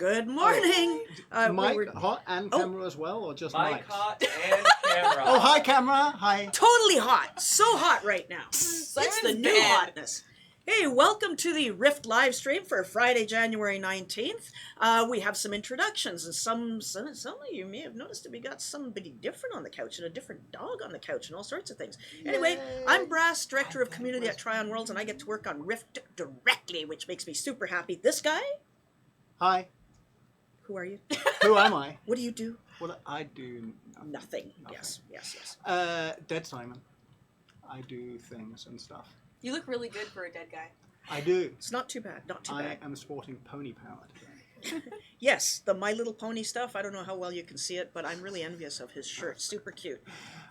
Good morning. Mic hot and camera as well, or just Mic mics? hot and camera. Oh, hi camera. Hi. Totally hot. So hot right now. It's the new hotness. Hey, welcome to the Rift live stream for Friday, January 19th. We have some introductions, and some of you may have noticed that we got somebody different on the couch and a different dog on the couch and all sorts of things. Anyway, I'm Brasse, Director of Community at Trion Worlds, and I get to work on Rift directly, which makes me super happy. This guy? Hi. Who are you? Who am I? What do you do? What I do? Nothing. Yes. Dead Simon. I do things and stuff. You look really good for a dead guy. I do. It's not too bad. Not too bad. I am sporting pony power today. Yes, the My Little Pony stuff. I don't know how well you can see it, but I'm really envious of his shirt. Super cute.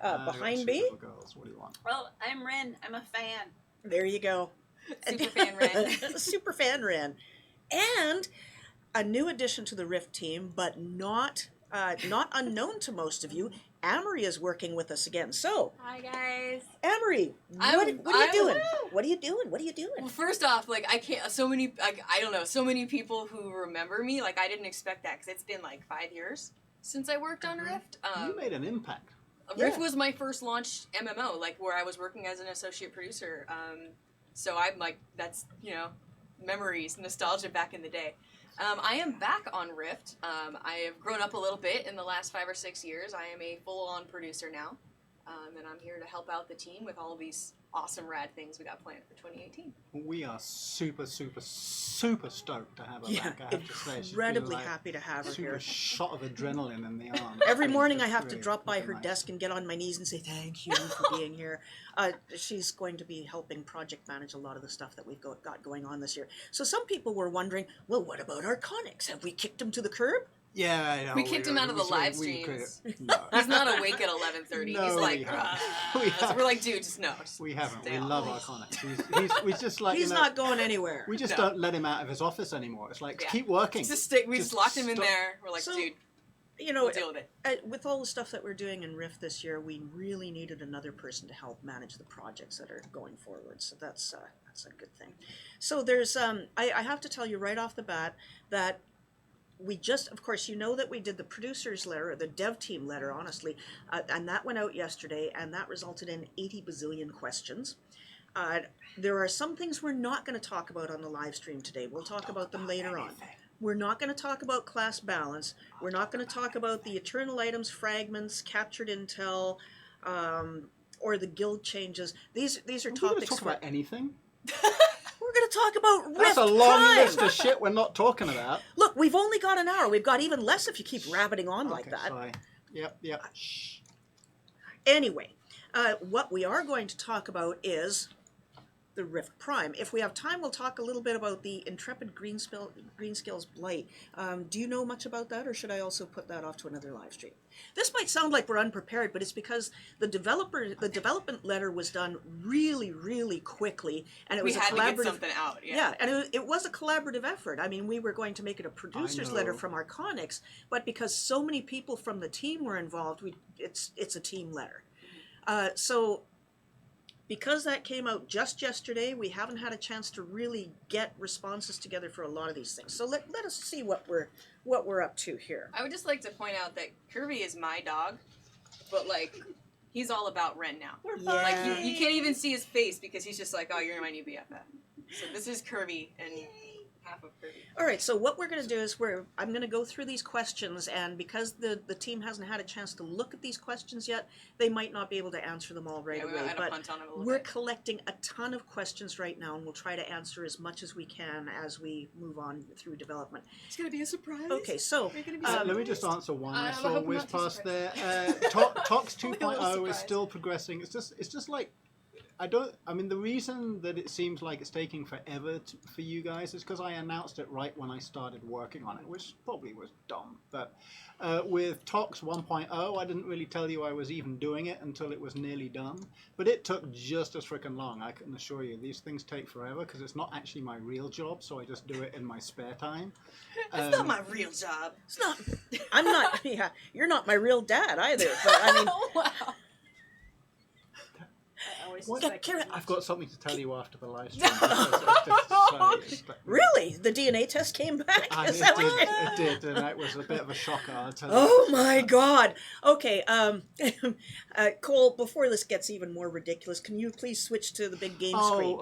Behind me? Girls. What do you want? Well, I'm Wren. I'm a fan. There you go. Super fan Wren. Super fan Wren. And a new addition to the Rift team, but not unknown to most of you. Amary is working with us again. So, hi guys. Amary, what are you doing? What are you doing? What are you doing? Well, first off, I can't. So many, I don't know. So many people who remember me. I didn't expect that because it's been 5 years since I worked on Rift. You made an impact. Rift was my first launched MMO, where I was working as an associate producer. So I'm that's memories, nostalgia back in the day. I am back on Rift. I have grown up a little bit in the last 5 or 6 years. I am a full-on producer now, and I'm here to help out the team with all of these awesome, rad things we got planned for 2018. We are super stoked to have her back. I have to say, Incredibly happy to have her here. Super shot of adrenaline in the arm. Every morning I have to drop by her desk and get on my knees and say thank you for being here. She's going to be helping project manage a lot of the stuff that we've got going on this year. So some people were wondering, well, what about our conics? Have we kicked them to the curb? Yeah, I know. We kicked him out of the live streams. No. He's not awake at 11:30. No, He's like, so we're like, dude, just no. We haven't. We love our conics. He's just he's not going anywhere. We just don't let him out of his office anymore. It's keep working. We just locked him in there. We're like, dude, we'll deal with it. With all the stuff that we're doing in Rift this year, we really needed another person to help manage the projects that are going forward. So that's a good thing. So there's I have to tell you right off the bat that we just, of course, that we did the producer's letter, or the dev team letter, honestly, and that went out yesterday, and that resulted in 80 bazillion questions. There are some things we're not going to talk about on the live stream today. We'll talk about them later on. We're not going to talk about class balance. We're not going to talk about the eternal items, fragments, captured intel, or the guild changes. These are topics. We're going to talk about anything. We're going to talk about Rift That's a long list of shit we're not talking about. Look, we've only got an hour. We've got even less if you keep rabbiting on like that. Sorry. Yep. Shh. Anyway, what we are going to talk about is the Rift Prime. If we have time, we'll talk a little bit about the Intrepid Greenscale's Blight. Do you know much about that, or should I also put that off to another live stream? This might sound like we're unprepared, but it's because the development letter was done really, really quickly, and it was we had to get something out. Yeah, and it was a collaborative effort. I mean, we were going to make it a producer's letter from our conics, but because so many people from the team were involved, it's a team letter. So because that came out just yesterday, we haven't had a chance to really get responses together for a lot of these things. So let us see what we're up to here. I would just like to point out that Kirby is my dog, but he's all about Wren now. Yeah. You can't even see his face because he's just like, oh, you're my new BFF. So this is Kirby and half of Kirby. All right, so what we're going to do is I'm going to go through these questions, and because the team hasn't had a chance to look at these questions yet, they might not be able to answer them all right away. But we're collecting a ton of questions right now, and we'll try to answer as much as we can as we move on through development. It's going to be a surprise. Okay, so let me just answer one. I saw whiz past there. Tox 2.0 is still progressing. It's just like, the reason that it seems like it's taking forever for you guys is because I announced it right when I started working on it, which probably was dumb. But with Tox 1.0, I didn't really tell you I was even doing it until it was nearly done. But it took just as freaking long, I can assure you. These things take forever because it's not actually my real job, so I just do it in my spare time. It's not my real job. It's not. I'm not. Yeah, you're not my real dad either. But I mean. Wow. voices. What? I can I've got something to tell you after the live stream. Really? The DNA test came back? Is that what It did, and it was a bit of a shocker, I'll tell you. Oh my God! Okay, Cole. Before this gets even more ridiculous, can you please switch to the big game screen?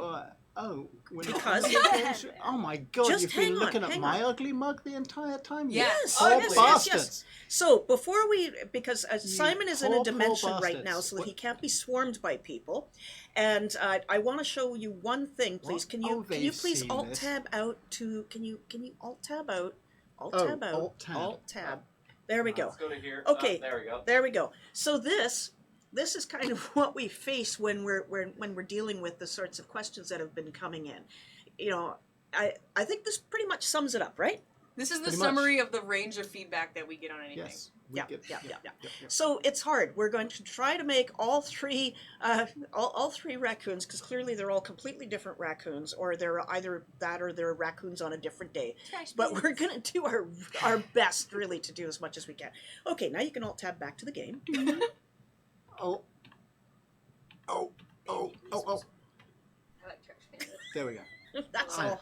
We're Because- oh my God, Just you've been hang on, looking at hang my on. ugly mug the entire time. you Yes. poor Oh, yes, bastards. yes. So before we, because Simon is in a poor dimension right bastards. now, so that What? he can't be swarmed by people, and I want to show you one thing, please. What? Can you Oh, can you they've please seen alt this. tab out to can you alt tab out Alt tab. alt tab. There we go. Let's go to here. Okay. There we go. There we go. So this is kind of what we face when we're dealing with the sorts of questions that have been coming in. You know, I think this pretty much sums it up, right? This is the Pretty much. summary of the range of feedback that we get on anything. Yes. we Yeah, get- yeah. yeah. So it's hard. We're going to try to make all three raccoons, because clearly they're all completely different raccoons, or they're either that or they're raccoons on a different day. But we're going to do our best, really, to do as much as we can. Okay, now you can alt tab back to the game. Oh. Oh. Oh. Oh. Oh. I like trash cans. There we go. That's all.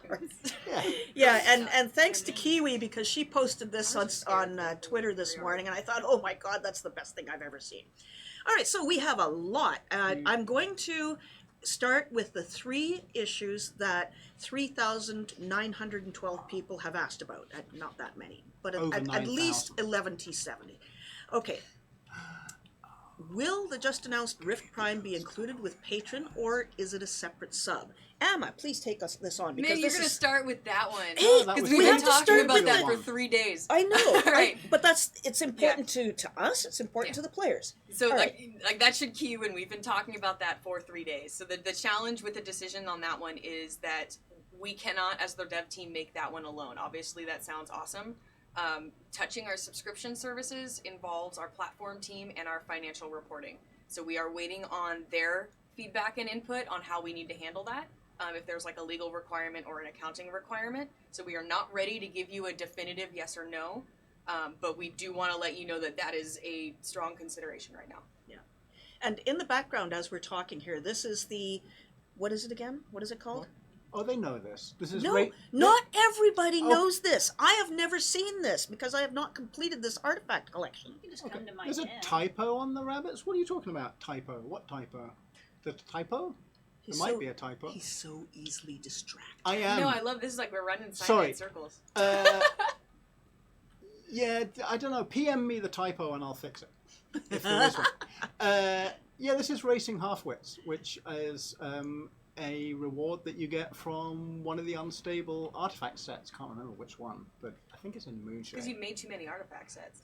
Yeah. Yeah, and thanks to Kiwi, because she posted this on Twitter this morning, and I thought, oh my God, that's the best thing I've ever seen. All right, so we have a lot. I'm going to start with the 3 issues that 3,912 people have asked about. Not that many, but Over at least 9,000. 1170. Okay. Will the just announced Rift Prime be included with Patron, or is it a separate sub? Emma, please take this on, because Man, you're this gonna is... start with that one. Hey, that Because was we've we been have to talking start about with that the- for 3 days. I know, Right. but it's important to us. It's important to the players. So All like that should key you in. We've been talking about that for 3 days. So the challenge with the decision on that one is that we cannot, as the dev team, make that one alone. Obviously, that sounds awesome. Touching our subscription services involves our platform team and our financial reporting. So we are waiting on their feedback and input on how we need to handle that. If there's like a legal requirement or an accounting requirement. So we are not ready to give you a definitive yes or no. But we do want to let you know that that is a strong consideration right now. And in the background, as we're talking here, this is the... What is it again? What is it called? Oh, they know this. This is No, Ra- not everybody Oh. knows this. I have never seen this, because I have not completed this artifact collection. You can just Okay. come to my There's a den. typo on the rabbits. What are you talking about? Typo? What typo? The typo? He's There might so- be a typo. He's so easily distracted. I am. No, I love this. Is like we're running Sorry. silent circles. Yeah, I don't know. PM me the typo and I'll fix it. If there is one. Yeah, this is Racing Halfwits, which is a reward that you get from one of the unstable artifact sets. Can't remember which one, but I think it's in Because Moonshade. you made too many artifact sets.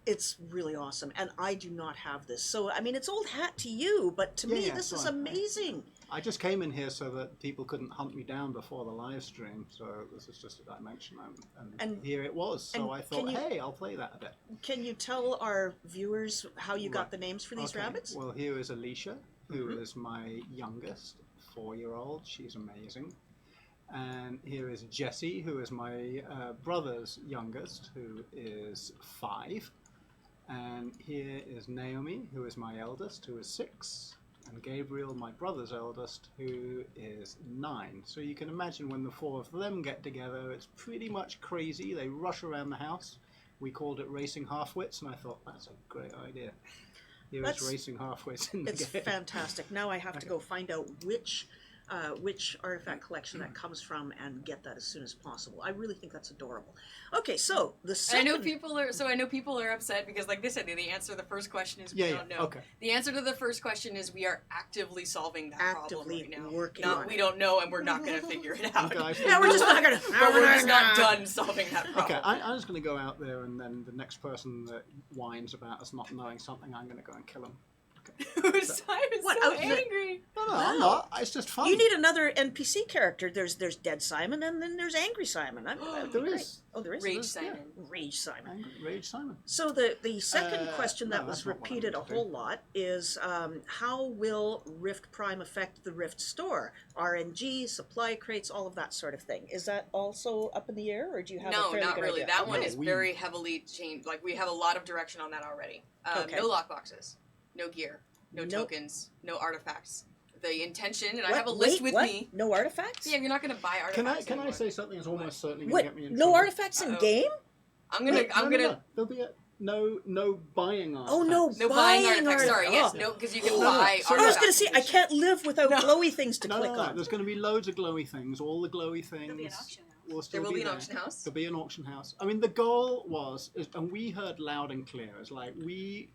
It's really awesome, and I do not have this. So, I mean, it's old hat to you, but to me, Yeah, this it's is fine. amazing. I just came in here so that people couldn't hunt me down before the live stream, so this is just a dimension, and And- here it was. So and I thought, can you- hey, I'll play that a bit. Can you tell our viewers how you got Right. the names for these Okay, rabbits? Well, here is Alicia, who Mhm. is my youngest, 4-year-old. She's amazing. And here is Jessie, who is my brother's youngest, who is 5. And here is Naomi, who is my eldest, who is 6. And Gabriel, my brother's eldest, who is 9. So you can imagine when the 4 of them get together, it's pretty much crazy. They rush around the house. We called it Racing Halfwits, and I thought, that's a great idea. Here is That's- Racing Halfwits in the It's game. fantastic. Now I have to Okay. go find out which artifact collection that comes from and get that as soon as possible. I really think that's adorable. Okay, so the And I second... know people are upset because, like they said, the answer to the first question is we Yeah, don't yeah, know. okay. The answer to the first question is we are actively solving that problem Actively right now. working Not on we it. don't know, and we're not going to figure it out. guys- Yeah, we're just not gonna... But we're just not done solving that problem. Okay, I'm just going to go out there, and then the next person that whines about us not knowing something, I'm going to go and kill him. Simon's What, so out the- angry. No, I'm not. It's just fun. You need another NPC character. There's Dead Simon, and then there's Angry Simon. That'd be There great. is. Oh, there is? Rage Yeah. Simon. Rage Simon. Angry Rage Simon. So the second question no, that was that's not what I repeated a meant to whole lot is how will Rift Prime affect the Rift store? RNG, supply crates, all of that sort of thing. Is that also up in the air, or do you have a No, fairly not good really. idea? That one Okay. is very heavily changed. Like we have a lot of direction on that already. Okay. No lockboxes, no gear. no Nope. tokens, no artifacts. The intention, and I have a list with me. No artifacts? Yeah, you're not going to buy artifacts. Can I anymore. say something that's almost certainly going What? to get me in No trouble? artifacts in game? I'm gonna. No. There'll be no buying artifacts. Oh no, No buying artifacts. artifacts. Sorry, yes, Oh. no, because you can No, buy so I was artifacts. going to say, I can't live without No. glowy things to No, click on. there's going to be loads of glowy things. All the glowy things There'll be an auction house. will still There will be an there. auction house. There'll be an auction house. I mean, the goal was, and we heard loud and clear, it's like we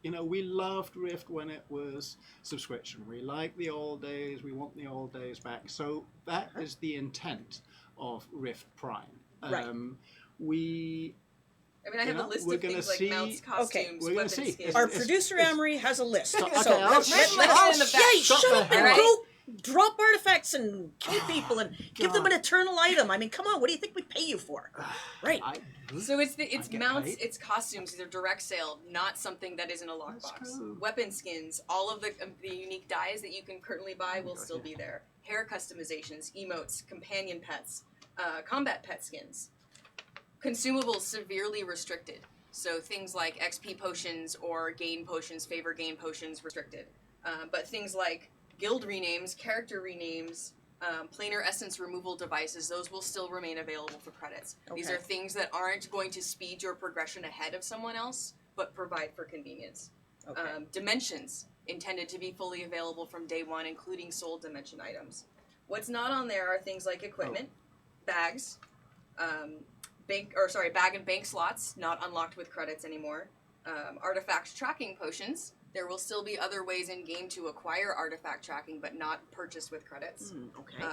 loved Rift when it was subscription. We like the old days. We want the old days back. So that is the intent of Rift Prime. Right. I have a list we're of gonna things like see- mounts, costumes, we're gonna weapons, see. skins. Our It's- producer Amary has a list. Okay, So I'll- let's Shut let the us back. shut up and Alright. go drop artifacts and kill people and give them God. an eternal item. I mean, come on, what do you think we pay you for? Right. So it's get mounts, paid. it's costumes. They're direct sale, not something that is in a lockbox. cool. Weapon skins, all of the unique dyes that you can currently buy will still be there. Hair customizations, emotes, companion pets, combat pet skins. Consumables severely restricted. So things like XP potions or gain potions, favor gain potions restricted. But things like guild renames, character renames, planar essence removal devices, those will still remain available for credits. These Okay. are things that aren't going to speed your progression ahead of someone else, but provide for convenience. Okay. Dimensions, intended to be fully available from day one, including soul dimension items. What's not on there are things like equipment, bags, bag and bank slots, not unlocked with credits anymore. Artifact tracking potions. There will still be other ways in game to acquire artifact tracking, but not purchased with credits. Okay.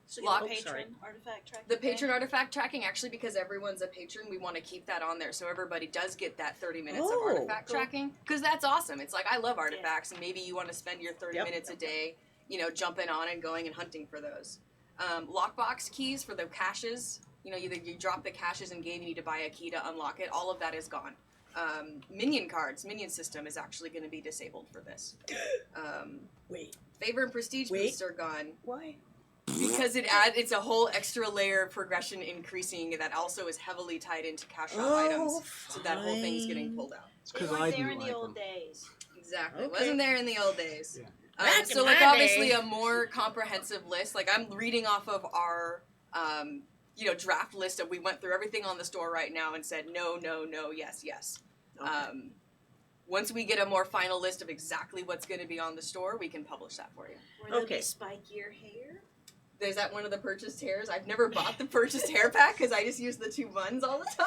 So Lock- the Oh, sorry. patron artifact tracking. The patron artifact tracking, actually, because everyone's a patron, we want to keep that on there so everybody does get that 30 minutes Oh, of artifact cool. tracking. Because that's awesome. It's like, I love artifacts, and maybe you want to spend your 30 Yep. minutes a day, jumping on and going and hunting for those. Lockbox keys for the caches. You drop the caches in game, you need to buy a key to unlock it. All of that is gone. Minion cards, minion system is actually going to be disabled for this. Wait. Favor and prestige Wait. boosts are gone. Why? Because it's a whole extra layer of progression increasing that also is heavily tied into cash out items. So that whole thing's getting fine. pulled out. It's It because was I there do in the like old them. days. Exactly. Okay. Wasn't there in the old days. Yeah. Back So in like my obviously day. a more comprehensive list. Like I'm reading off of our draft list of we went through everything on the store right now and said no, no, no, yes, yes. Okay. Once we get a more final list of exactly what's going to be on the store, we can publish that for you. Where there'll Okay. be spikier hair. Is that one of the purchased hairs? I've never bought the purchased hair pack because I just use the 2 buns all the time.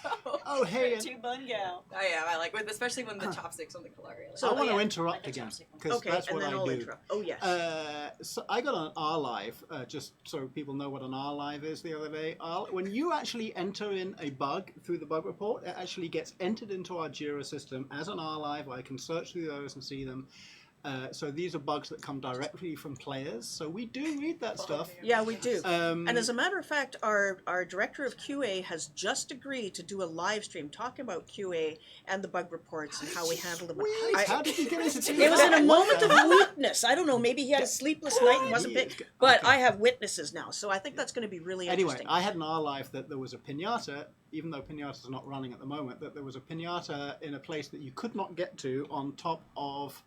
So Oh, hey, Two bun gal. I like especially when the chopsticks on the Kalari. so I want to yeah, interrupt like the again chopstick one. because Okay, that's and what then I I'll do. interrupt. Oh, yes. So I got an R Live, just so people know what an R Live is the other day. When you actually enter in a bug through the bug report, it actually gets entered into our Jira system as an R Live. I can search through those and see them. So these are bugs that come directly from players. So we do read that stuff. Yeah, we do. Um, And as a matter of fact, our director of QA has just agreed to do a live stream talking about QA and the bug reports and how we handle them. Wait, how did you get into It was in a that? moment of weakness. I don't know. Maybe he had a sleepless night and wasn't Jeez. big. But Okay. I have witnesses now, so I think that's going to be really Anyway, interesting. I had an R Live that there was a pinata, even though pinata's not running at the moment, that there was a pinata in a place that you could not get to on top of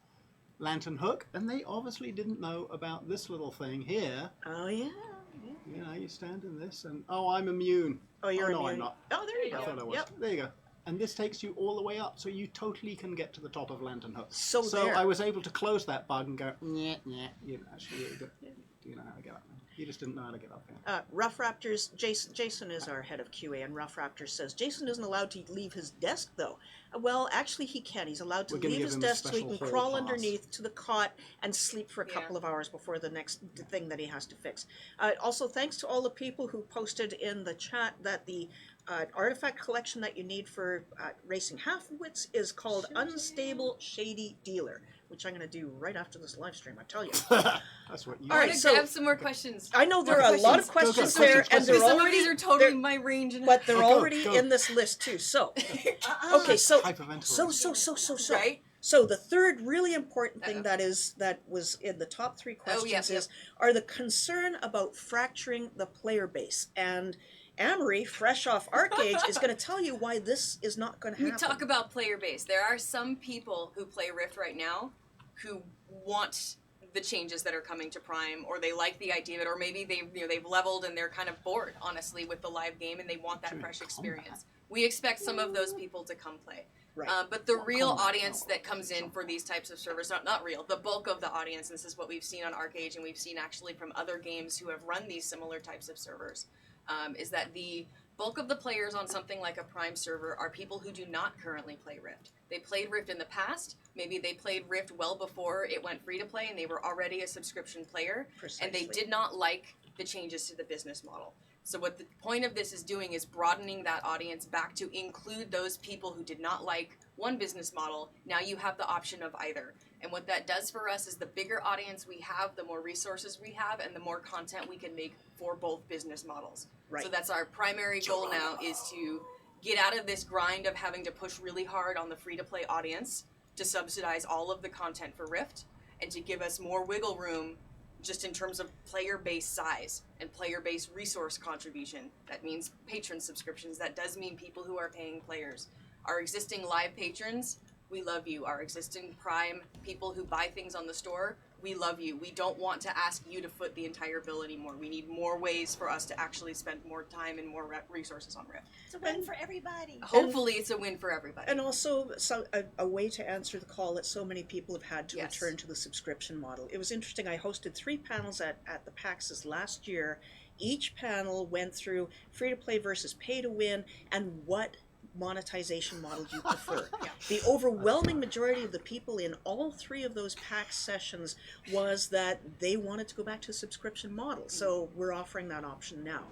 Lantern Hook, and they obviously didn't know about this little thing here. Oh yeah. You know, you stand in this, and I'm immune. Oh, you're no, immune. I'm not. Oh, there you I go. thought I was. Yep. There you go. And this takes you all the way up, so you totally can get to the top of Lantern Hook. So there. I was able to close that bug and go, yeah. Actually, you know how to get up there. You just didn't know how to get up there. Rough Raptors, Jason is our head of QA, and Rough Raptors says Jason isn't allowed to leave his desk, though. Well, actually, he can. He's allowed to We're gonna leave give his him a desk so he special can hall crawl pass. underneath to the cot and sleep for a couple of hours before the next thing that he has to fix. Also, thanks to all the people who posted in the chat that the artifact collection that you need for racing half-wits is called Unstable Shady Dealer, which I'm going to do right after this live stream, I tell you. That's what you All I right, want to so- grab some more questions. I know there More are a lot of questions. questions Go, go, there, questions, and they're questions. Some of already these are totally they're- my range. And but they're Go, already go. in this list too. So, Uh-uh. okay, so Hyperventilating. right? So the third really important thing Uh-oh. that was in the top 3 questions yep, yep. are the concern about fracturing the player base. And Amary, fresh off Arcage, is going to tell you why this is not going to We happen. talk about player base. There are some people who play Rift right now who want the changes that are coming to Prime, or they like the idea of it, or maybe they've leveled and they're kind of bored, honestly, with the live game, and they want that fresh experience. We expect some of those people to come play. Right. But the real audience that comes in for these types of servers, not real, the bulk of the audience, this is what we've seen on ArcAge, and we've seen actually from other games who have run these similar types of servers, is that the bulk of the players on something like a Prime server are people who do not currently play Rift. They played Rift in the past, maybe they played Rift well before it went free to play, and they were already a subscription player, Precisely. and they did not like the changes to the business model. So what the point of this is doing is broadening that audience back to include those people who did not like one business model. Now you have the option of either. And what that does for us is the bigger audience we have, the more resources we have, and the more content we can make for both business models. Right. So that's our primary goal now, is to get out of this grind of having to push really hard on the free-to-play audience to subsidize all of the content for Rift, and to give us more wiggle room just in terms of player base size and player base resource contribution. That means patron subscriptions. That does mean people who are paying players. Our existing live patrons, we love you. Our existing Prime people who buy things on the store, we love you. We don't want to ask you to foot the entire bill anymore. We need more ways for us to actually spend more time and more resources on Rift. It's a win for everybody. Hopefully it's a win for everybody. And also a way to answer the call that so many people have had to Yes. return to the subscription model. It was interesting. I hosted 3 panels at the PAXs last year. Each panel went through free-to-play versus pay-to-win and what monetization model you prefer. The overwhelming majority of the people in all 3 of those PAX sessions was that they wanted to go back to a subscription model. So we're offering that option now.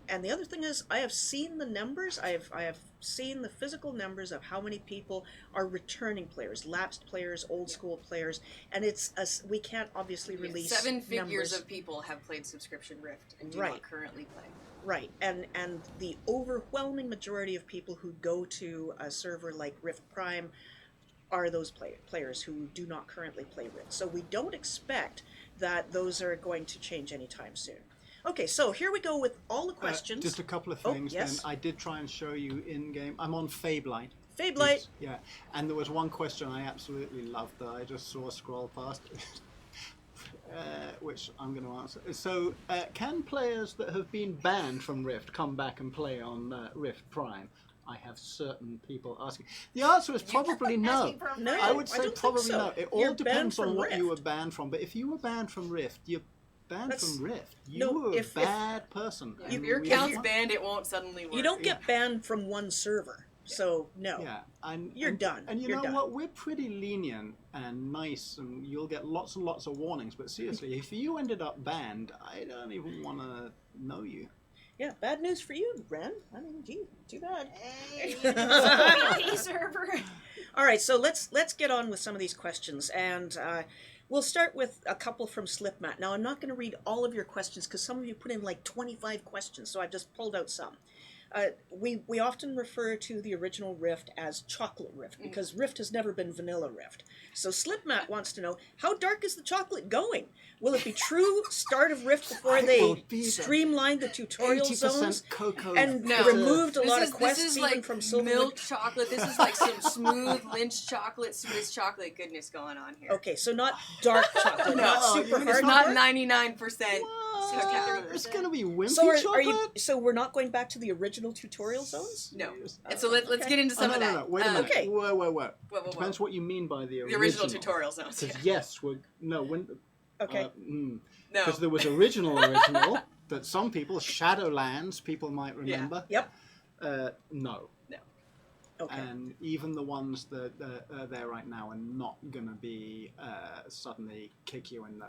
And the other thing is, I have seen the numbers. I have seen the physical numbers of how many people are returning players, lapsed players, old school players, and we can't obviously release 7 figures numbers. of people have played subscription Rift and do Right. not currently play. Right, and the overwhelming majority of people who go to a server like Rift Prime are those players who do not currently play Rift. So we don't expect that those are going to change anytime soon. Okay, so here we go with all the questions. Just a couple of Oh, things yes. then. I did try and show you in-game. I'm on Fabelight. Fabelight. Yeah, and there was one question I absolutely loved that I just saw scroll past. Which I'm going to answer. So, can players that have been banned from Rift come back and play on Rift Prime? I have certain people asking. The answer is probably no. No, I would I say don't think probably so. no. It all You're depends banned on from what you were Rift. banned from. But if you were banned from Rift, you're banned That's- from Rift. You no, were if- a bad person. If and your we- account's banned, it won't suddenly work. You don't get banned from one server. So no. Yeah, You're done. And you You're know done. what? We're pretty lenient and nice, and you'll get lots and lots of warnings. But seriously, if you ended up banned, I don't even want to know you. Yeah, bad news for you, Wren. I mean, gee, too bad. Hey, PvP server. All right, so let's get on with some of these questions, and we'll start with a couple from Slipmat. Now, I'm not going to read all of your questions because some of you put in like 25 questions, so I've just pulled out some. We often refer to the original Rift as Chocolate Rift because Rift has never been Vanilla Rift. So Slipmat wants to know, how dark is the chocolate going? Will it be true start of Rift before It will they be the streamlined the tutorial 80% zones cocoa. and No. removed a lot This of quests is even like from Silverwood? milk chocolate. This is like some smooth Lynch chocolate, Swiss chocolate goodness going on here. Okay, so not dark chocolate, No, not super it's hard. It's not 99%. What? It's going to be wimpy So chocolate? so we're not going back to the original tutorial zones? No. And so let's get into some no, of that. no, wait a minute. Okay. Whoa. Whoa. Depends what you mean by the The original tutorial zones. Because yes, when Okay. No. because there was original that some people, Shadowlands, people might remember. Yep. No. Okay. And even the ones that are there right now are not going to be suddenly kick you in the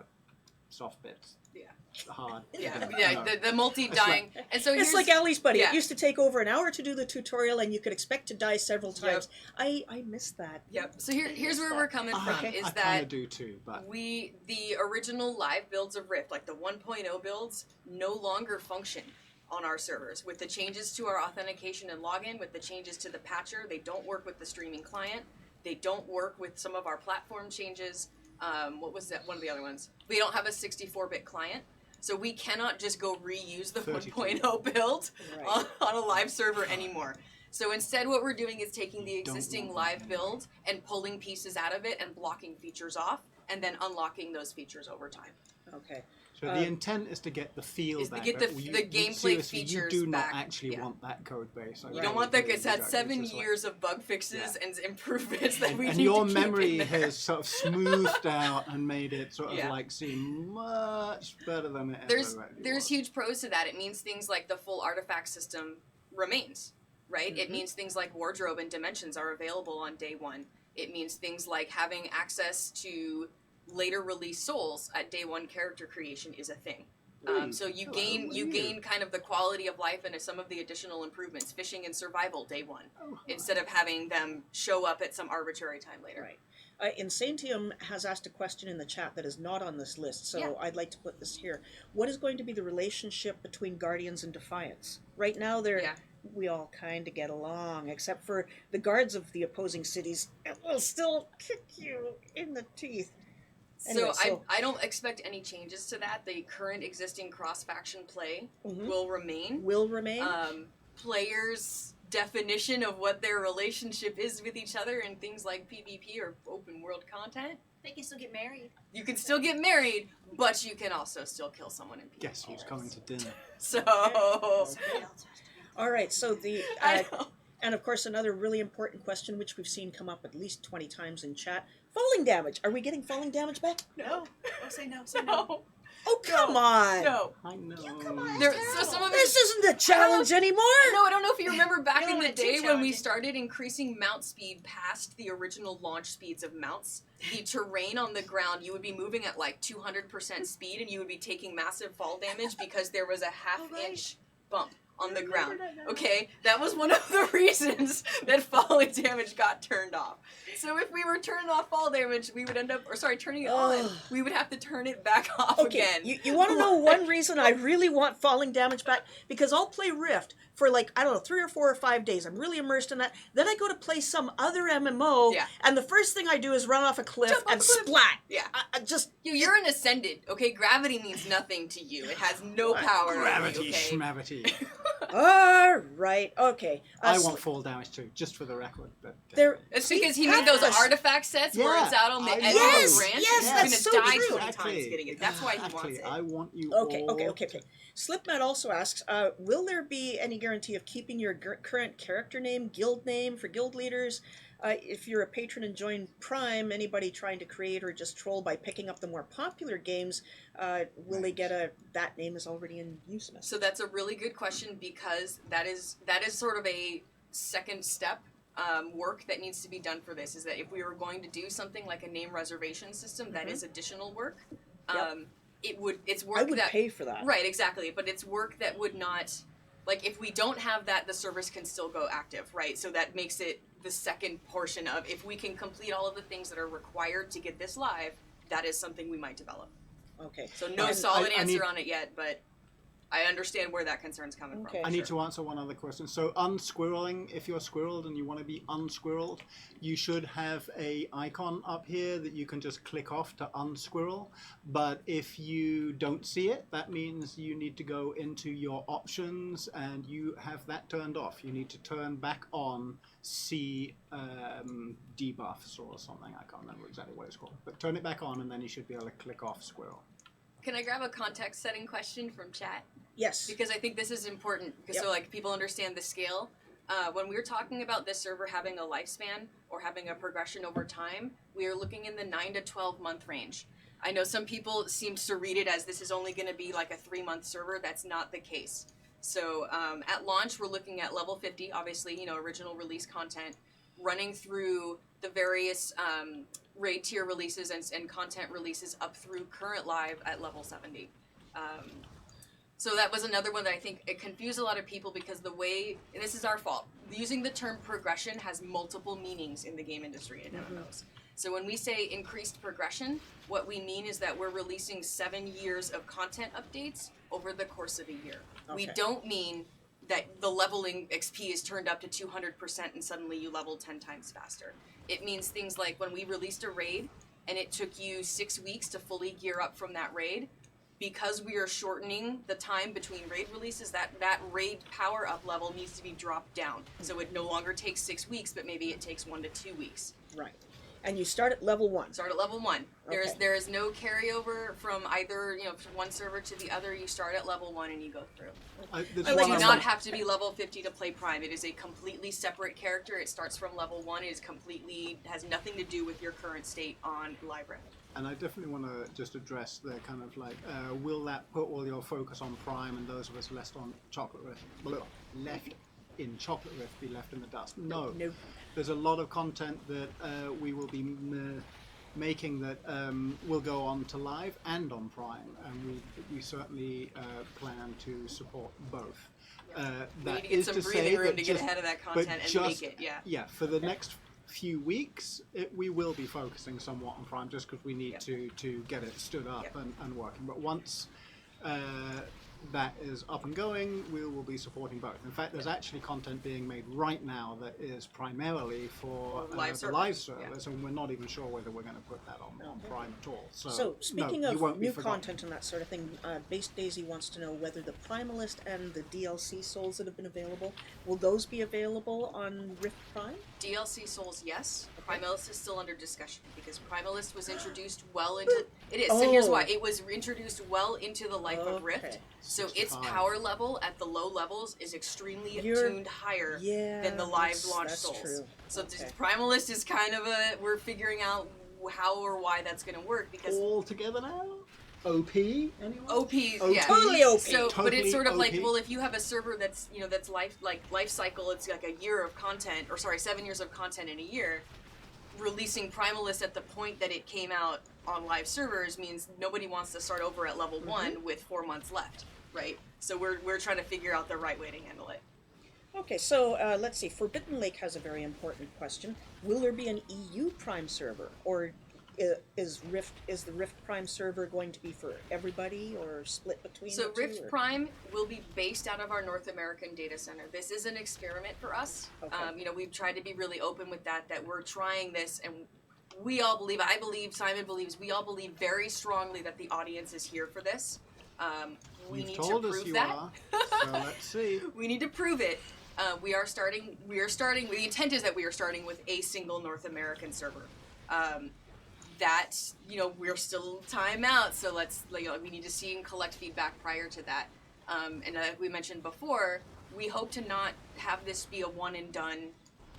soft bits. Yeah. Hard. Yeah. No. The multi-dying. And so It's here's like Ali's Buddy. yeah. It used to take over an hour to do the tutorial, and you could expect to die several times. I missed that. Yep. So here's where we're coming from Okay. is I kind that of do too, but the original live builds of Rift, like the 1.0 builds, no longer function on our servers. With the changes to our authentication and login, with the changes to the patcher, they don't work with the streaming client. They don't work with some of our platform changes. What was that? One of the other ones. We don't have a 64-bit client, so we cannot just go reuse the 32. 1.0 build Right. on a live server anymore. So instead what we're doing is taking the Don't existing want live that. build and pulling pieces out of it and blocking features off, and then unlocking those features over time. Okay. So the intent is to get the feel is to back. get but the you, gameplay seriously, features you do back. not actually Yeah. want that code base. You don't want that. It's had 7 years of bug fixes and improvements that we and need your to keep memory in there. has sort of smoothed out and made it sort of Yeah. like seem much better than it There's ever really there's was. huge pros to that. It means things like the full artifact system remains, right? It means things like wardrobe and dimensions are available on day one. It means things like having access to later release souls at day one character creation is a thing. So you gain kind of the quality of life and some of the additional improvements, fishing and survival day one, instead of having them show up at some arbitrary time later. Right. Insantium has asked a question in the chat that is not on this list, so Yeah. I'd like to put this here. What is going to be the relationship between Guardians and Defiance? Right now, we all kind of get along, except for the guards of the opposing cities. It will still kick you in the teeth. Anyway, I don't expect any changes to that. The current existing cross-faction play will remain. Will remain? Players' definition of what their relationship is with each other in things like PvP or open world content. They can still get married. You can still get married, but you can also still kill someone in PvP. Guess who's coming to dinner? So, Somebody else has to go. All right, so the... I know. And of course, another really important question, which we've seen come up at least 20 times in chat. Falling damage. Are we getting falling damage back? No. Oh, say no. Say no. No. Oh, come on. No. I know. come on. There, It's so some of This isn't a challenge anymore. No, I don't know if you remember back in No, the it's too day when we challenging. started increasing mount speed past the original launch speeds of mounts. The terrain on the ground, you would be moving at like 200% speed and you would be taking massive fall damage because there was a half-inch bump on the ground. Okay, that was one of the reasons that falling damage got turned off. So if we were turning off fall damage, we would end up, turning it on, we would have to turn it back off again. You want to know one reason I really want falling damage back? Because I'll play Rift for like, I don't know, 3 or 4 or 5 days. I'm really immersed in that. Then I go to play some other MMO, and the first thing I do is run off a cliff Jump off and a cliff. splat. Yeah. I just... You're an ascendant, okay? Gravity means nothing to you. It has no power. Gravity, over you, okay? schmavity. All right, okay. I want fall damage too, just for the record. But There... It's See, because he made those that's- artifact sets where Yeah, it's out on the I edge know. of Yes, the branch. yes, and that's he's so gonna die true. 20 times getting it. That's why he wants Exactly. it. I want you Okay. all Slipmat also asks, will there be any guarantee of keeping your current character name, guild name for guild leaders? If you're a patron and join Prime, anybody trying to create or just troll by picking up the more popular games, will they get that name is already in use message? So that's a really good question because that is sort of a second step work that needs to be done for this. Is that if we were going to do something like a name reservation system, that is additional work. It's work I would that pay for that. Right, exactly. But it's work that would not, like, if we don't have that, the service can still go active, right? So that makes it the second portion of, if we can complete all of the things that are required to get this live, that is something we might develop. Okay. So no And solid I answer need- on it yet, but I understand where that concern's coming Okay. from. I need to answer one other question. So unsquirreling, if you're squirreled and you want to be unsquirreled, you should have a icon up here that you can just click off to unsquirrel. But if you don't see it, that means you need to go into your options and you have that turned off. You need to turn back on C debuffs or something. I can't remember exactly what it's called. But turn it back on and then you should be able to click off squirrel. Can I grab a context setting question from chat? Yes. Because I think this is important, because so like people understand the scale. When we're talking about this server having a lifespan or having a progression over time, we are looking in the 9 to 12 month range. I know some people seem to read it as this is only going to be like a 3-month server. That's not the case. So at launch, we're looking at level 50, obviously, original release content, running through the various raid tier releases and content releases up through current live at level 70. So that was another one that I think it confused a lot of people because the way, and this is our fault, using the term progression has multiple meanings in the game industry and MMOs. So when we say increased progression, what we mean is that we're releasing 7 years of content updates over the course of a year. Okay. We don't mean that the leveling XP is turned up to 200% and suddenly you level 10 times faster. It means things like when we released a raid and it took you 6 weeks to fully gear up from that raid, because we are shortening the time between raid releases, that raid power up level needs to be dropped down. So it no longer takes 6 weeks, but maybe it takes 1 to 2 weeks. Right. And you start at level 1. Start at level 1. Okay. There is no carryover from either, from one server to the other. You start at level 1 and you go through. You do not have to be level 50 to play Prime. It is a completely separate character. It starts from level 1. It is has nothing to do with your current state on Live Rift. And I definitely want to just address the kind of like, will that put all your focus on Prime and those of us left in Chocolate Rift be left in the dust? No. Nope. There's a lot of content that we will be making that will go on to Live and on Prime, and we certainly plan to support both. We need to get some breathing room to get ahead of that content and make it, Yeah, for the next few weeks, we will be focusing somewhat on Prime just because we need to get it stood up and working. But once that is up and going, we will be supporting both. In fact, there's actually content being made right now that is primarily for the live servers, and we're not even sure whether we're going to put that on Prime at all. So speaking of new content and that sort of thing, Base Daisy wants to know whether the Primalist and the DLC souls that have been available, will those be available on Rift Prime? DLC souls, yes. Primalist is still under discussion because Primalist was introduced well into... It is, and here's why. It was introduced well into the life of Rift, so its power level at the low levels is extremely tuned higher than the live launch souls. True. So Primalist is kind of we're figuring out how or why that's going to work because... All together now? OP? Anyone? OP, yeah. Totally OP. So, totally but it's sort of OP. like, well, if you have a server that's, that's life cycle, it's like a year of content, 7 years of content in a year, releasing Primalist at the point that it came out on live servers means nobody wants to start over at level 1 with 4 months left, right? So we're trying to figure out the right way to handle it. Okay, so let's see. Forbidden Lake has a very important question. Will there be an EU Prime server, or is the Rift Prime server going to be for everybody, or split between the two? So Rift Prime will be based out of our North American data center. This is an experiment for us. Okay. We've tried to be really open with that we're trying this, and we all believe, I believe, Simon believes, we all believe very strongly that the audience is here for this. We need to prove that. So let's see. We need to prove it. We are starting, the intent is that we are starting with a single North American server. We're still time out, so we need to see and collect feedback prior to that. And like we mentioned before, we hope to not have this be a one and done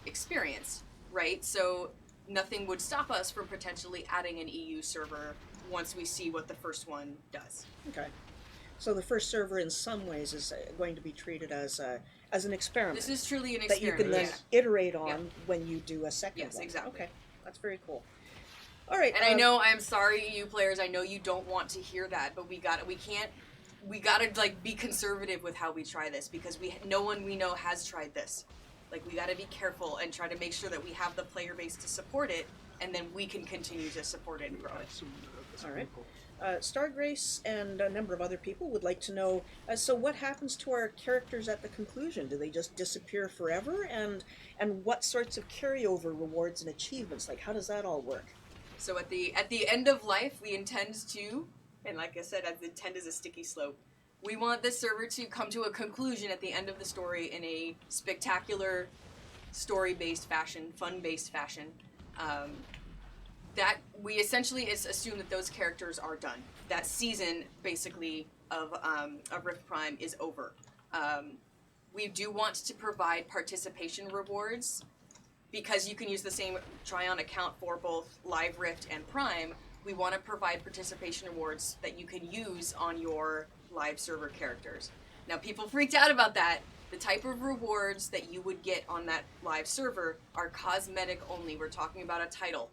experience, right? So nothing would stop us from potentially adding an EU server once we see what the first one does. Okay. So the first server, in some ways, is going to be treated as an experiment. This is truly an that you experiment. can then iterate on when you do a second one. Yes, exactly. Okay, that's very cool. All right. And I know, I'm sorry, EU players, I know you don't want to hear that, but we gotta be conservative with how we try this, because no one we know has tried this. We gotta be careful and try to make sure that we have the player base to support it, and then we can continue to support it and grow it. That's All right. cool. Stargrace and a number of other people would like to know, so what happens to our characters at the conclusion? Do they just disappear forever? And what sorts of carryover rewards and achievements? How does that all work? So at the end of life, we intend to, and like I said, the intent is a sticky slope. We want this server to come to a conclusion at the end of the story in a spectacular, story-based fashion, fun-based fashion. That we essentially assume that those characters are done. That season, basically, of Rift Prime is over. We do want to provide participation rewards, because you can use the same Trion account for both Live Rift and Prime. We want to provide participation rewards that you can use on your live server characters. Now, people freaked out about that. The type of rewards that you would get on that live server are cosmetic only. We're talking about a title.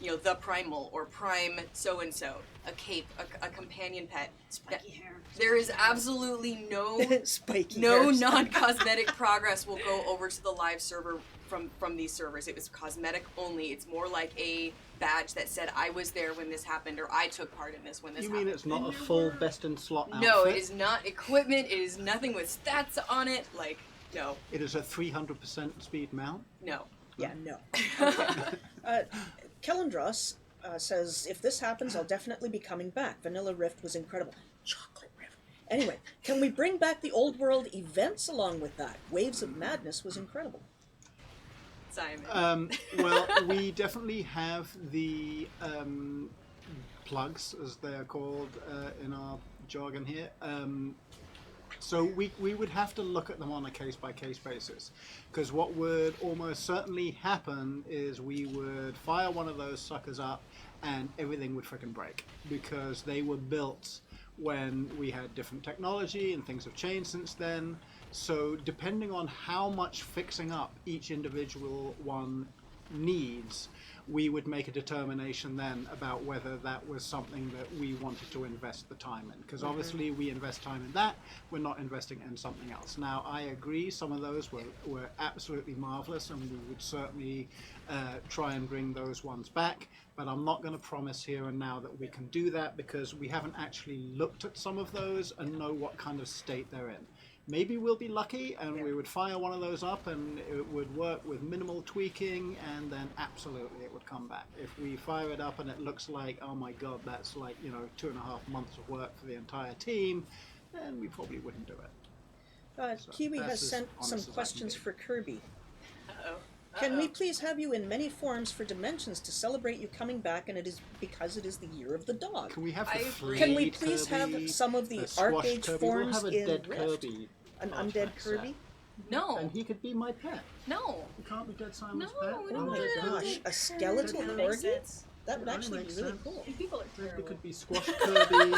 The Primal, or Prime so-and-so, a cape, a companion pet. Spiky hair. There is absolutely no Spiky non-cosmetic progress will go over to the live server from these servers. It was cosmetic only. It's more like a badge that said, I was there when this happened, or I took part in this when this happened. You mean it's not a full best in slot outfit? No, it is not equipment. It is nothing with stats on it. No. It is a 300% speed mount? No. Yeah, no. Okay. Kellandros says, if this happens, I'll definitely be coming back. Vanilla Rift was incredible. Chocolate Rift. Anyway, can we bring back the old world events along with that? Waves of Madness was incredible. Simon. Well, we definitely have the plugs, as they're called in our jargon here. So we would have to look at them on a case-by-case basis, because what would almost certainly happen is we would fire one of those suckers up and everything would frickin' break, because they were built when we had different technology and things have changed since then. So depending on how much fixing up each individual one needs, we would make a determination then about whether that was something that we wanted to invest the time in. Because obviously we invest time in that, we're not investing in something else. Now, I agree, some of those were absolutely marvelous, and we would certainly try and bring those ones back. But I'm not going to promise here and now that we can do that, because we haven't actually looked at some of those and know what kind of state they're in. Maybe we'll be lucky and we would fire one of those up and it would work with minimal tweaking, and then absolutely it would come back. If we fire it up and it looks like, oh my god, that's like, 2.5 months of work for the entire team, then we probably wouldn't do it. So Kiwi has as sent honest some as I can questions be. for Kirby. Uh-oh. Can we please have you in many forms for Dimensions to celebrate you coming back, and it is because it is the year of the dog? Can we have I the agree. Can we flayed please Kirby, have some of the squashed Arcade Kirby? forms We'll have a in dead Rift? Kirby. An artifact undead set. Kirby? No. And he could be my pet. No. You can't be Dead Simon's No, pet. we Oh don't my want to gosh, do a skeletal That corgi? makes sense. That would That actually be makes really sense. cool. People are There terrible. could be squashed Kirby.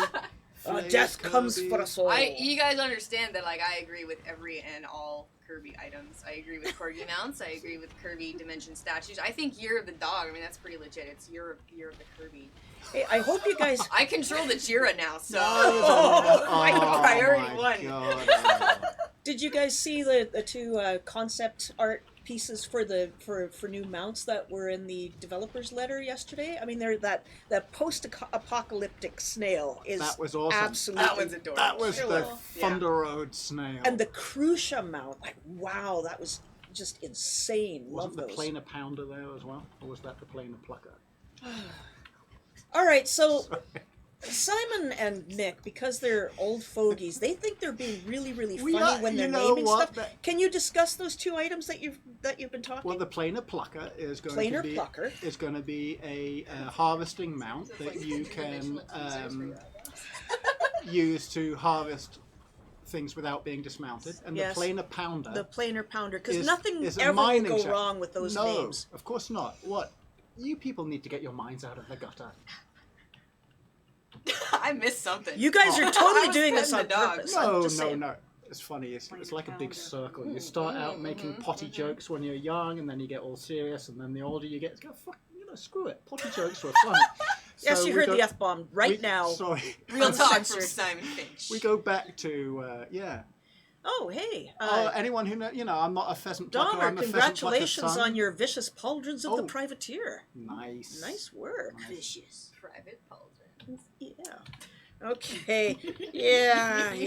flayed Death comes Kirby. for us all. You guys understand that, like, I agree with every and all Kirby items. I agree with Corgi mounts. I agree with Kirby Dimension statues. I think Year of the Dog, I mean, that's pretty legit. It's Year of the Kirby. Hey, I hope you guys... I control the Jira now, so... Oh my Oh priority my one. God. Did you guys see the two concept art pieces for new mounts that were in the developers letter yesterday? I mean, they're that post-apocalyptic snail is That was awesome. absolutely That one's adorable. That was the killer. Thunder Road snail. And the Crucia mount, like, wow, that was just insane. Wasn't Love the those. planar pounder there as well? Or was that the planar plucker? All right, so Sorry. Simon and Nick, because they're old fogies, they think they're being really, really We funny are- when they're you know naming what? stuff. Can you discuss those two items that you've been talking? Well, the planar plucker is going Planar to be plucker. is going to be a harvesting mount that you can use to harvest things without being dismounted, and Yes. the planar pounder. The planar pounder, because is- nothing is a ever will mining go shaft. wrong with those no, names. of course not. What? You people need to get your minds out of the gutter. I missed something. You guys are I totally was doing this petting on the dog. purpose. I'm No, just no, saying. no. It's funny. It's like a big pounder. circle. You start out making potty jokes when you're young, and then you get all serious, and then the older you get, go fuck. Screw it. Potty jokes were fun. Yes, So you we heard go- the F-bomb right now. Sorry. Real talk from Uncensored. Simon Ffinch. We go back to yeah. Oh, hey. Anyone who I'm not a pheasant plucker. Dahmer, I'm a pheasant congratulations plucker son. on your vicious pauldrons of the Oh. privateer. Nice. Nice work. Nice. Vicious. Private pauldron. Yeah. Okay. Yeah. Much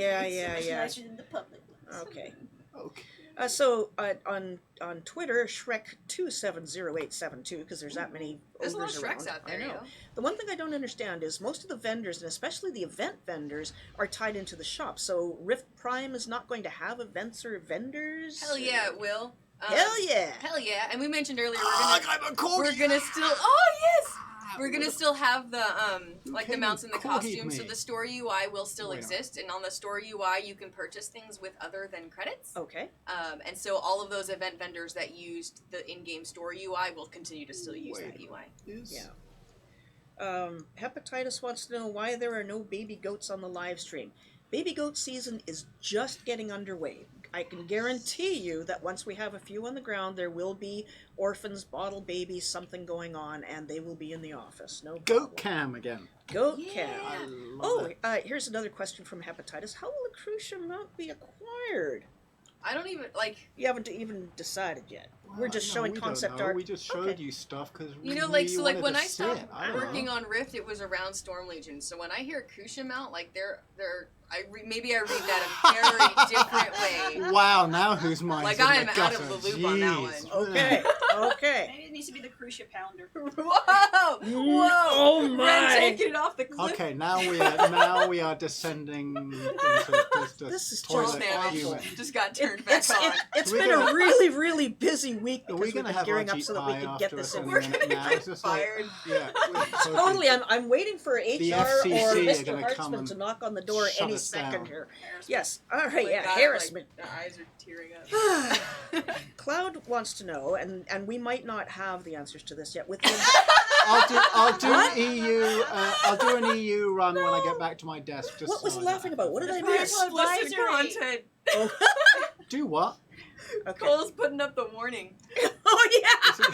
nicer than the public ones. Okay. Okay. So on Twitter, Shrek270872, because there's that many There's a lot ogres of Shreks around. out there, I know. you know? The one thing I don't understand is most of the vendors, and especially the event vendors, are tied into the shop. So Rift Prime is not going to have events or vendors. Hell yeah, it will. Hell yeah. Hell yeah. And we mentioned earlier I'm a corgi. we're gonna still oh yes! We're gonna still have the like the came mounts and the corgied costumes, so me? the store UI will still Wait. exist, and on the store UI you can purchase things with other than credits. Okay. And so all of those event vendors that used the in-game store UI will continue to still use that UI. Yeah. Hepatitis wants to know why there are no baby goats on the live stream. Baby goat season is just getting underway. I can guarantee you that once we have a few on the ground, there will be orphans, bottle babies, something going on, and they will be in the office. No problem. Goat cam again. Goat Yeah. cam. I love Oh, it. here's another question from Hepatitis. How will the Crucia mount be acquired? I don't even like You haven't even decided yet. We're just no, showing we concept don't know. art. We just showed Okay. you stuff because You know, like, so, like, wanted when to I see stopped it. I don't working know. on Rift, it was around Storm Legion. So when I hear Kusha mount, like, maybe I read that a very different way. Wow, now whose mind's Like, in I the am out of gutter? the loop on that Jeez. one. Okay. Okay. Maybe it needs to be the Crucia Pounder. Whoa! Whoa! Oh Ren my! taking it off the cliff. Okay, now we are descending into the This is toilet just Damn awful. human. Just got turned back on. It's We're been gonna- a really, really busy week Are because we we've going to been have gearing up Archie so that we Pie can get after this us in. any We're minute gonna now? get It's just like, fired. yeah, we're Totally, I'm waiting for The HR or FCC are Mr. gonna come Hartzman and to knock on the door shut any us second down. here. Harassment. Yes, all right, My yeah, God, harassment. Like, the eyes are tearing up. Cloud wants to know, and we might not have the answers to this yet. With the, I'll do What? EU. I'll do an EU run when I get back to my desk. Just what was so he I laughing don't about? What did I Right. miss? Explicit Advisory. content. Oh, do what? okay. Cole's putting up the warning. Oh yeah.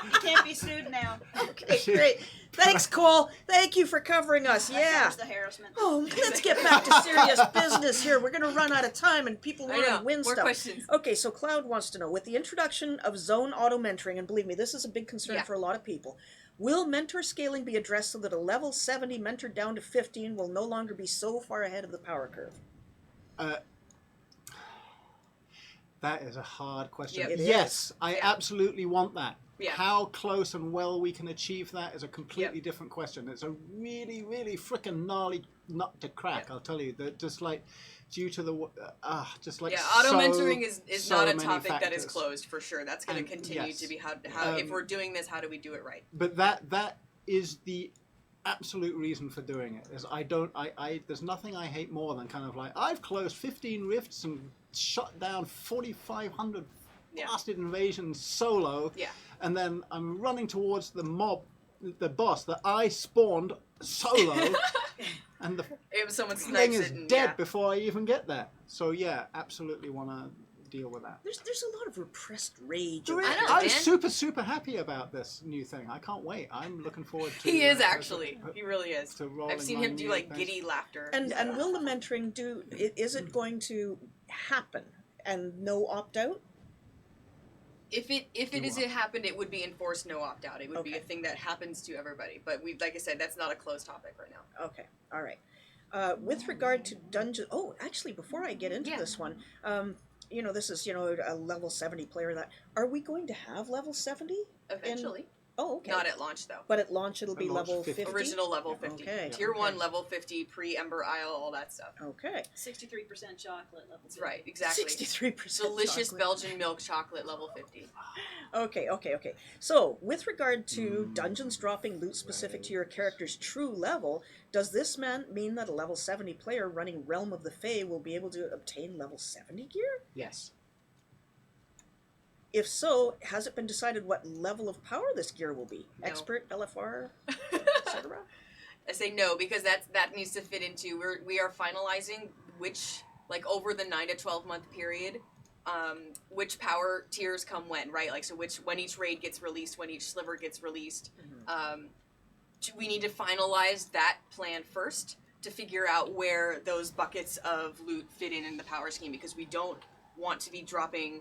You can't be sued now. Okay, great. Thanks, Cole. Thank you for covering us. That Yeah. covers the harassment. Oh, let's get back to serious business here. We're going to run out of time, and people I want know. to win More stuff. questions. Okay, so Cloud wants to know, with the introduction of zone auto mentoring, and believe me, this is a big concern Yeah. for a lot of people, will mentor scaling be addressed so that a level 70 mentored down to 15 will no longer be so far ahead of the power curve? That is a hard question. Yep. It Yes, I Yeah. absolutely want that. Yeah. How close and well we can achieve that is a completely Yep. different question. It's a really, really freaking gnarly nut to crack. Yep. I'll tell you that. Just like due to the just like Yeah, auto so- mentoring is so not a many topic that is factors. closed for sure. That's going And to continue yes. to be how if Um, we're doing this, how do we do it right? But that is the absolute reason for doing it. Is I there's nothing I hate more than kind of like I've closed 15 rifts and shut down 4,500 Yeah. blasted invasions solo. Yeah. And then I'm running towards the boss that I spawned solo, and the If someone thing snipes is it and dead before I even get there. So yeah, absolutely want to deal with that. There's a lot of repressed rage. Do it. I know, I'm man. super happy about this new thing. I can't wait. I'm looking forward to. He is actually. He really is. to rolling I've seen my him do new like things. giddy laughter. And will the mentoring is it going to happen and no opt out? If it Do is what? it happened, it would be enforced no opt out. It would be a Okay. thing that happens to everybody. But like I said, that's not a closed topic right now. Okay, all right. With regard to dungeon, actually, before I get into Yeah. this one, this is a level 70 player. That are we going to have level 70? Eventually, Oh, okay. not at launch though. But at launch, it'll be At launch, level 50. 50. Original level 50. Okay. Tier okay. 1 level 50, pre-Ember Isle, all that stuff. Okay. 63% chocolate level. That's right, exactly. 63%. Delicious chocolate. Belgian milk chocolate level 50. Okay. So, with regard to dungeons dropping loot specific to your character's true level, does this mean that a level 70 player running Realm of the Fae will be able to obtain level 70 gear? Yes. If so, has it been decided what level of power this gear will be? No. Expert, LFR, etc.? I say no because that needs to fit into we are finalizing which over the 9 to 12 month period, which power tiers come when, right? Like so when each raid gets released, when each sliver gets released. We need to finalize that plan first to figure out where those buckets of loot fit in the power scheme because we don't want to be dropping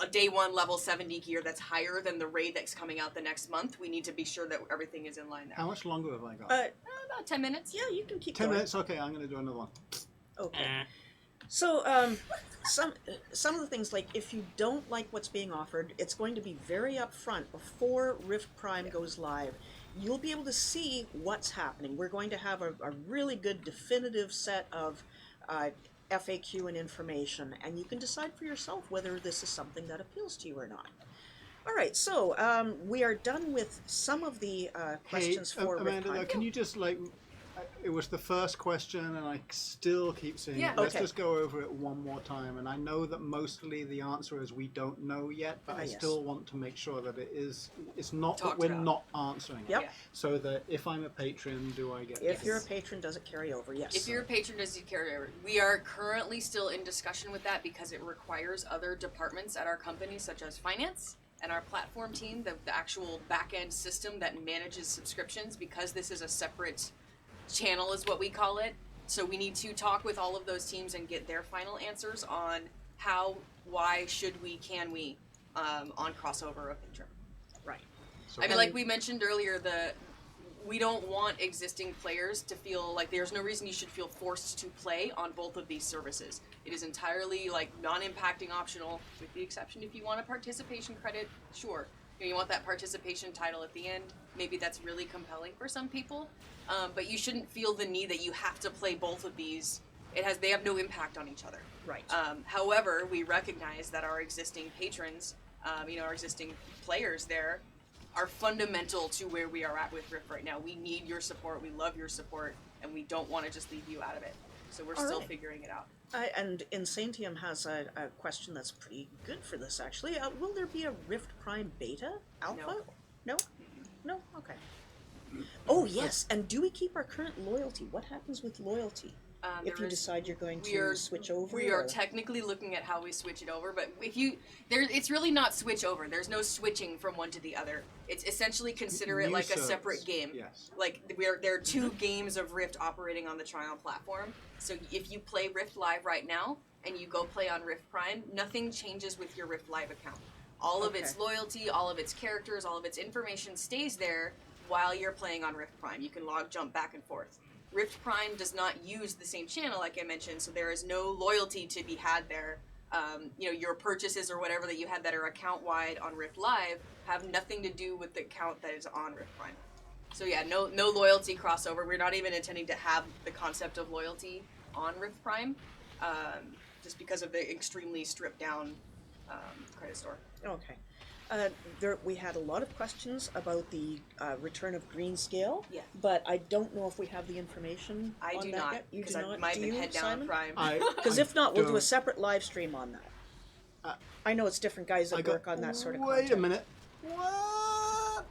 a day 1 level 70 gear that's higher than the raid that's coming out the next month. We need to be sure that everything is in line there. How much longer have I got? About 10 minutes. Yeah, you can keep 10 going. minutes. Okay, I'm going to do another one. Okay. So, some of the things, like, if you don't like what's being offered, it's going to be very upfront before Rift Prime goes live. You'll be able to see what's happening. We're going to have a really good definitive set of FAQ and information, and you can decide for yourself whether this is something that appeals to you or not. All right, so we are done with some of the questions for Rift Amanda, Prime. can you just it was the first question and I still keep seeing Yeah. it. Let's Okay. just go over it one more time. And I know that mostly the answer is we don't know yet, but I yes. still want to make sure that it's not Talked that we're about. not answering Yep. it. So that if I'm a patron, do I get If this? you're a patron, does it carry over? Yes. If you're a patron, does it carry over? We are currently still in discussion with that because it requires other departments at our company, such as finance and our platform team, the actual back-end system that manages subscriptions, because this is a separate channel is what we call it. So we need to talk with all of those teams and get their final answers on how, why, should we, can we on crossover of Patron. Right. So I mean, like we mentioned earlier, we don't want existing players to feel like there's no reason you should feel forced to play on both of these services. It is entirely like non-impacting optional, with the exception if you want a participation credit, sure. You want that participation title at the end. Maybe that's really compelling for some people, but you shouldn't feel the need that you have to play both of these. They have no impact on each other. Right. However, we recognize that our existing patrons, our existing players there, are fundamental to where we are at with Rift right now. We need your support, we love your support, and we don't want to just leave you out of it. So we're still figuring it out. And Insantium has a question that's pretty good for this, actually. Will there be a Rift Prime Beta? Alpha? No? No? Okay. Oh, yes, and do we keep our current loyalty? What happens with loyalty? If you decide you're going to switch over? We are technically looking at how we switch it over, but it's really not switch over. There's no switching from one to the other. It's essentially consider it like a separate game. Yes. Like there are two games of Rift operating on the Trion platform. So if you play Rift Live right now and you go play on Rift Prime, nothing changes with your Rift Live account. All of its loyalty, all of its characters, all of its information stays there while you're playing on Rift Prime. You can jump back and forth. Rift Prime does not use the same channel, like I mentioned, so there is no loyalty to be had there. Your purchases or whatever that you had that are account-wide on Rift Live have nothing to do with the account that is on Rift Prime. So yeah, no loyalty crossover. We're not even intending to have the concept of loyalty on Rift Prime, just because of the extremely stripped-down credit store. Okay. We had a lot of questions about the return of Greenscale, but I don't know if we have the information I on do that not, yet. You because do I not? might Do have been you, head down Simon? Prime. Because if not, we'll do a don't. separate live stream on that. I know it's different guys that work on that sort of content. Wait a minute. What?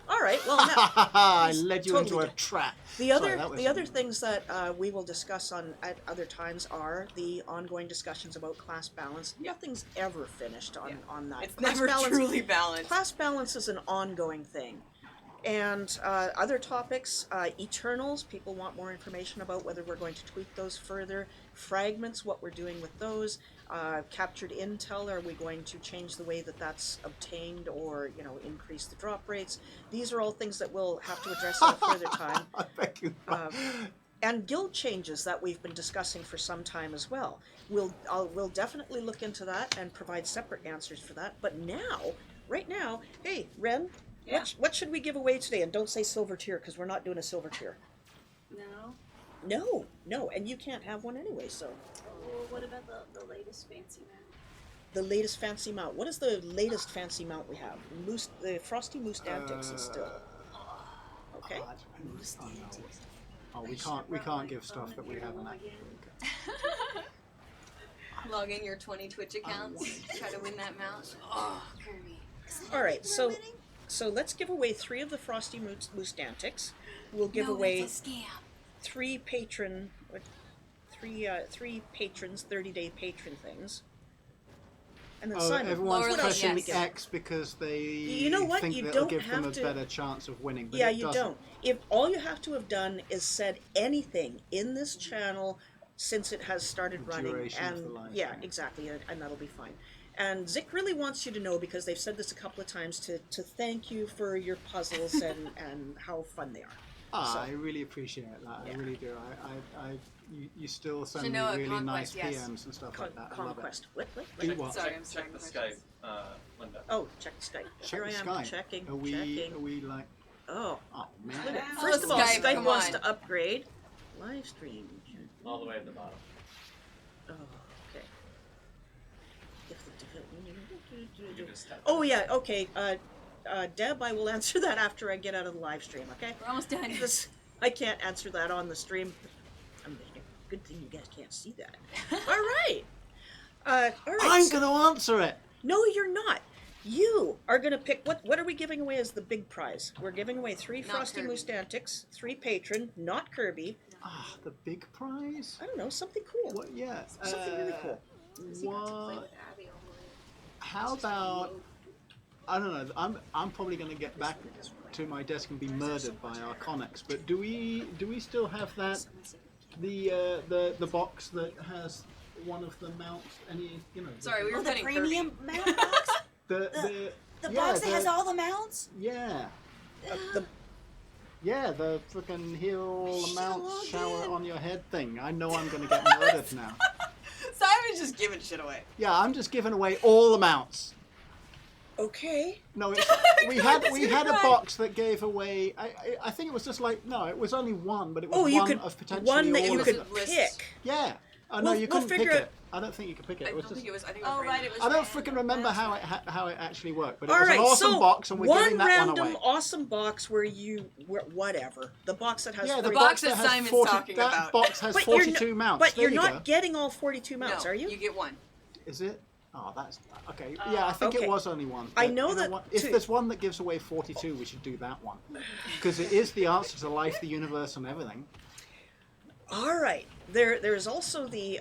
All right, well, I led you totally into a good. trap. The Sorry, that was other things that we will discuss at other times are the ongoing discussions about class balance. Nothing's ever finished on that. It's Class never balance, truly balanced. Class balance is an ongoing thing. And other topics, Eternals, people want more information about whether we're going to tweak those further. Fragments, what we're doing with those. Captured intel, are we going to change the way that that's obtained or, increase the drop rates? These are all things that we'll have to address at a further time. I beg you. And guild changes that we've been discussing for some time as well. We'll definitely look into that and provide separate answers for that. But right now, hey, Wren, what should we give away today? And don't say silver tier, because we're not doing a silver tier. No. No, and you can't have one anyway, so. Well, what about the latest fancy mount? The latest fancy mount. What is the latest fancy mount we have? The Frosty Moose Antics is still. Okay. Oh, we can't give stuff that we haven't actually. Log in your 20 Twitch accounts. Try to win that mount. Oh, Kirby. All right, so let's give away 3 of the Frosty Moose Antics. We'll give away That's a scam. 3 patrons 30-day patron things. And then Simon, everyone's what else should we pressing get? X because they what? think You that'll don't give them have a to- better chance of winning. But Yeah, it you doesn't. don't. If all you have to have done is said anything in this channel since it has started The running, duration of and the live yeah, stream. exactly, and that'll be fine. And Zick really wants you to know, because they've said this a couple of times, to thank you for your puzzles and how fun they are. So- I really appreciate that. Yeah. I really do. You still send me Genoa really nice Conquest, yes. PMs and stuff like that. I love it. Conquest. What? Do what? Sorry, I'm Check sorry. the Skype, Linda. Oh, check the Skype. Here I am, Skype. checking. Are we like? Oh, Oh man. look at, Wow. first of all, Skype, Skype come wants on. to upgrade. Live stream. All the way at the bottom. Oh, okay. You can just tap Oh yeah, okay. Deb, I will answer that after I get out of the live stream. Okay. We're almost done. I can't answer that on the stream. Good thing you guys can't see that. All right. All right. I'm gonna answer it. No, you're not. You are gonna pick. What are we giving away as the big prize? We're giving away 3 Not Frosty Kirby. Moose Antics, 3 patron, not Kirby. Ah, the big prize. I don't know, something cool. What? Yeah. Something really cool. What? How about? I don't know. I'm probably gonna get back to my desk and be murdered by our Connex. But do we still have that? The box that has one of the mounts? Any, you know? Sorry, we were Oh, the petting premium Kirby. mount box? The The yeah, box that has all the mounts? Yeah. The Yeah, the freaking heal I the should've mount logged shower in. on your head thing. I know I'm going to get murdered now. Simon's just giving shit away. Yeah, I'm just giving away all the mounts. okay. No, it's, we God, had this is a right. box that gave away. I think it was just like no, it was only one, but it was Oh, you one could of potentially one that all you of could them. List. pick. Yeah. Oh no, We'll- you we'll couldn't figure pick it- it. I don't think you could pick it. I It was don't just. think it was. I think it was. Oh, right, random. it was I don't random. freaking remember That's how right. how it actually worked, but it All was right, an awesome so box, and we're one giving that random one away. awesome box where whatever the box that has Yeah, the 40 box box that has Simon's 40, talking that about. box has But you're 42 mounts. But There you're you not go. getting all 42 mounts, No, are you? You get one. Is it? Oh, that's okay. Yeah, I think Okay. it was only one. I but know you that what? If to- there's one that gives away 42, we should do that one because it is the answer to life, the universe, and everything. All right. There's also the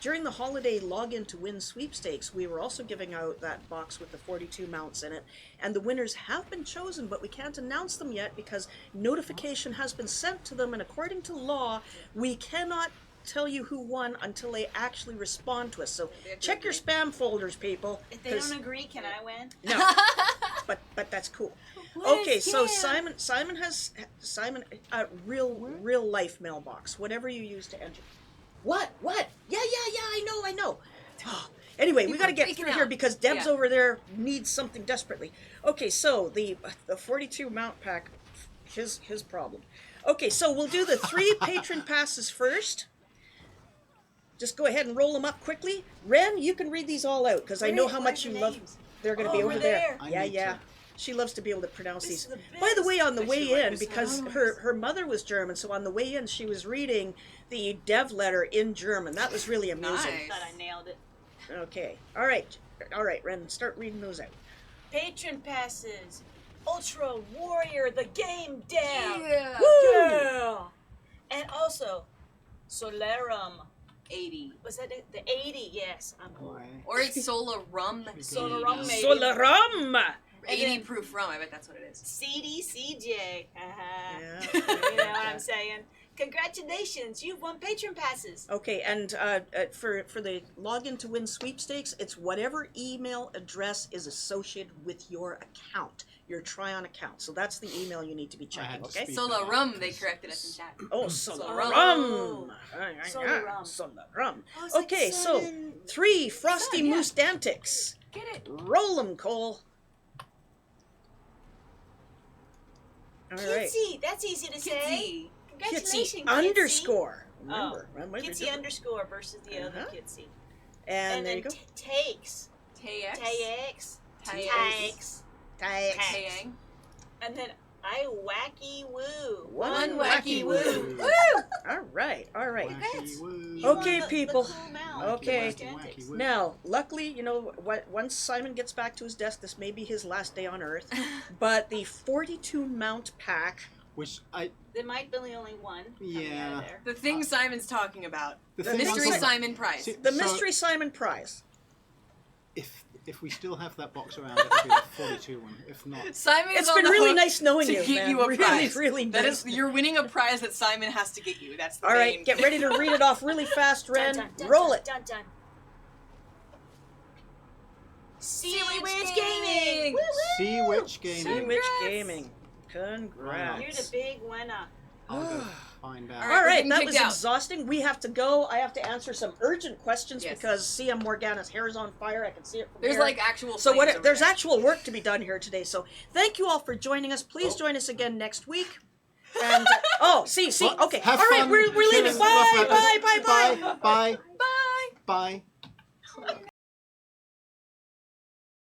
during the holiday login to win sweepstakes, we were also giving out that box with the 42 mounts in it, and the winners have been chosen, but we can't announce them yet because notification has been sent to them, and according to law, we cannot tell you who won until they actually respond to us. So They have to check your agree. spam folders, people. If they 'cause- don't agree, can I win? no, but that's cool. What Okay, is so scam? Simon has real life mailbox, whatever you use to enter. What? Yeah, I know. Anyway, we People got to are get freaking through here out. because Deb's Yeah. over there needs something desperately. Okay, so the 42 mount pack, his problem. Okay, so we'll do the 3 patron passes first. Just go ahead and roll them up quickly. Wren, you can read these all out because I know Where- how where's much you the love. names? They're going to Oh, be over over there. there. I Yeah, need yeah. to- She loves to be able to pronounce This these. is the By the way, on the I way should like in, this because one. her mother was German, so on the way in she was reading the dev letter in German. That was really amusing. Nice. Thought I nailed it. Okay. All right, Ren, start reading those out. Patron passes. Ultra Warrior, the game down. Yeah. Yeah. And also, Solarum. 80. Was that the 80? Yes. I'm Boy. Or it's Sola Rum. Sola Rum, maybe. Solarum! 80 then- proof rum. I bet that's what it is. CDCJ. Yeah. You know what I'm saying? Congratulations, you've won patron passes. Okay, and for the login to win sweepstakes, it's whatever email address is associated with your account, your Trion account. So that's the email you need to be I checking, had to okay? speak Sola up Rum, they because- corrected us in chat. Oh, Solarum. Solarum! Solarum. Solarum. Oh, it's like Okay, so Sun 3 Frosty Sun, yeah. Moose Dantics. Get it? Roll 'em, Cole. All right. Kitsy, that's easy to say. Kitsy. Congratulations, Kitsy underscore. Oh, Remember, that might be Kitsy different. underscore versus the other Uh-huh. Kitsy. And there then you go. takes. Tayex. Takes. Tayex. Takes. Tax. Tayang. And then I wacky woo. One wacky woo. Woo! All right. Wacky woo. You won Okay, the people. cool mount. Okay. The Dantics. Wacky woo. Now, luckily, once Simon gets back to his desk, this may be his last day on Earth, but the 42 mount pack. Which I There might be only one coming out Yeah. of there. The thing Simon's talking about. the The thing Mystery is, like, Simon prize. see, The so Mystery Simon prize. If we still have that box around, it'll be the 42 one. If not, Simon is It's on been the really hook nice knowing to you, get man. you a really, prize. really That nice. is, you're winning a prize that Simon has to get you. That's the All right, main get ready to read it off really fast, Ren. Dun, dun, Roll dun, it. Dun, dun. Sea Sea Witch Witch Gaming! Gaming. Sea Witch Sea Gaming. Witch Congrats. Gaming. Congrats. You're the big winner. I'll go find out. All All we're right, getting that kicked was out. exhausting. We have to go. I have to answer some urgent questions Yes. because CM Morgana's hair is on fire. I can see it from There's here. like actual. So flames what? over There's there. actual work to be done here today. So thank you all for joining us. Please join us again next week. And see, What? okay, Have all right, fun we're leaving. killing Bye, rough bye, riders. bye, bye. Bye. Bye. Bye.